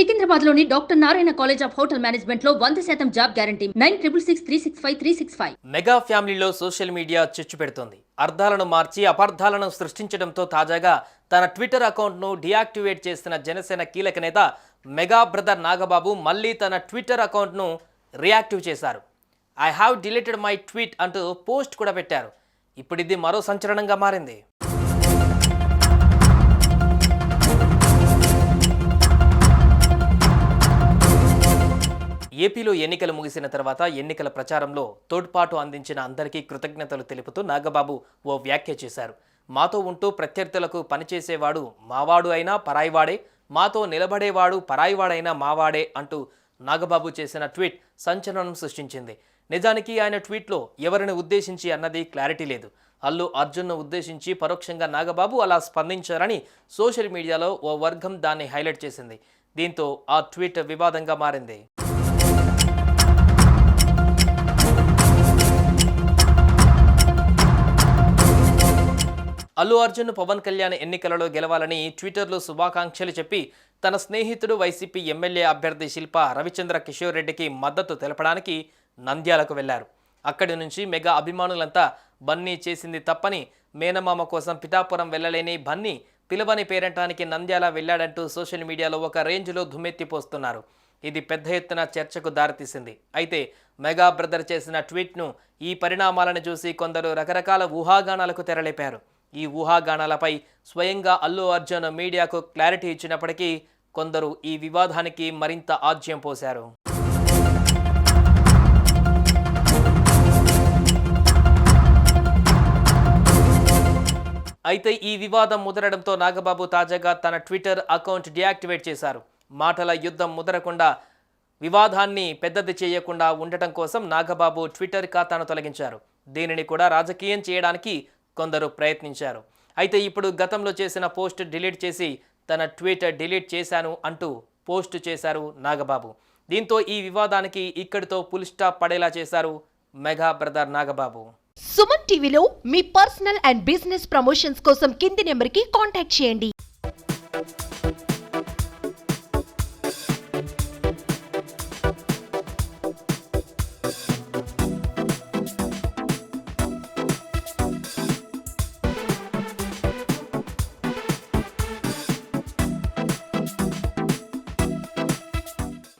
సికింద్రాబాద్లోని doctor Narayana college of hotel మేనేజ్మెంట్లో 100% job guarantee 966365 mega ఫ్యామిలీలో social media చిచ్చు పెడుతోంది. అర్థాలను మార్చి అపార్థాలను సృష్టించడంతో తాజాగా తన ట్విట్టర్ అకౌంట్ను డియాక్టివేట్ చేసిన జనసేన కీలక నేత మెగా బ్రదర్ నాగబాబు మళ్ళీ తన ట్విట్టర్ అకౌంట్ను రియాక్టివ్ చేశారు. I have deleted my tweet అంటూ పోస్ట్ కూడా పెట్టారు. ఇప్పుడు ఇది మరో సంచలనంగా మారింది. ఏపీలో ఎన్నికలు ముగిసిన తర్వాత ఎన్నికల ప్రచారంలో తోడ్పాటు అందించిన అందరికీ కృతజ్ఞతలు తెలుపుతూ నాగబాబు ఓ వ్యాఖ్య చేశారు. మాతో ఉంటూ ప్రత్యర్థులకు పనిచేసేవాడు మావాడు అయినా పరాయివాడే, మాతో నిలబడేవాడు పరాయివాడైనా మావాడే అంటూ నాగబాబు చేసిన ట్వీట్ సంచలనం సృష్టించింది. నిజానికి ఆయన ట్వీట్లో ఎవరిని ఉద్దేశించి అన్నది క్లారిటీ లేదు. అల్లు అర్జున్ను ఉద్దేశించి పరోక్షంగా నాగబాబు అలా స్పందించారని సోషల్ మీడియాలో ఓ వర్గం దాన్ని హైలైట్ చేసింది. దీంతో ఆ ట్వీట్ వివాదంగా మారింది. అల్లు అర్జున్ పవన్ కళ్యాణ్ ఎన్నికలలో గెలవాలని ట్విట్టర్లో శుభాకాంక్షలు చెప్పి తన స్నేహితుడు వైసీపీ ఎమ్మెల్యే అభ్యర్థి శిల్ప రవిచంద్ర కిషోర్ రెడ్డికి మద్దతు తెలపడానికి నంద్యాలకు వెళ్లారు. అక్కడి నుంచి మెగా అభిమానులంతా బన్నీ చేసింది తప్పని, మేనమామ కోసం పిఠాపురం వెళ్లలేని బన్నీ పిలవని పేరంటానికి నంద్యాల వెళ్లాడంటూ సోషల్ మీడియాలో ఒక రేంజ్లో దుమ్మెత్తిపోస్తున్నారు. ఇది పెద్ద ఎత్తున చర్చకు దారితీసింది. అయితే మెగా బ్రదర్ చేసిన ట్వీట్ను, ఈ పరిణామాలను చూసి కొందరు రకరకాల ఊహాగానాలకు తెరలేపారు. ఈ ఊహాగానాలపై స్వయంగా అల్లు అర్జున్ మీడియాకు క్లారిటీ ఇచ్చినప్పటికీ కొందరు ఈ వివాదానికి మరింత ఆజ్యం పోశారు. అయితే ఈ వివాదం ముదరడంతో నాగబాబు తాజాగా తన ట్విట్టర్ అకౌంట్ డియాక్టివేట్ చేశారు. మాటల యుద్ధం ముదరకుండా, వివాదాన్ని పెద్దది చేయకుండా ఉండటం కోసం నాగబాబు ట్విట్టర్ ఖాతాను తొలగించారు. దీనిని కూడా రాజకీయం చేయడానికి కొందరు ప్రయత్నించారు. అయితే ఇప్పుడు గతంలో చేసిన పోస్ట్ డిలీట్ చేసి తన ట్వీట్ డిలీట్ చేశాను అంటూ పోస్ట్ చేశారు నాగబాబు. దీంతో ఈ వివాదానికి ఇక్కడితో ఫుల్ స్టాప్ పడేలా చేశారు మెగా బ్రదర్ నాగబాబు. సుమన్ టీవీలో మీ పర్సనల్ అండ్ బిజినెస్ ప్రమోషన్స్ కోసం కింది నెంబర్కి కాంటాక్ట్ చేయండి.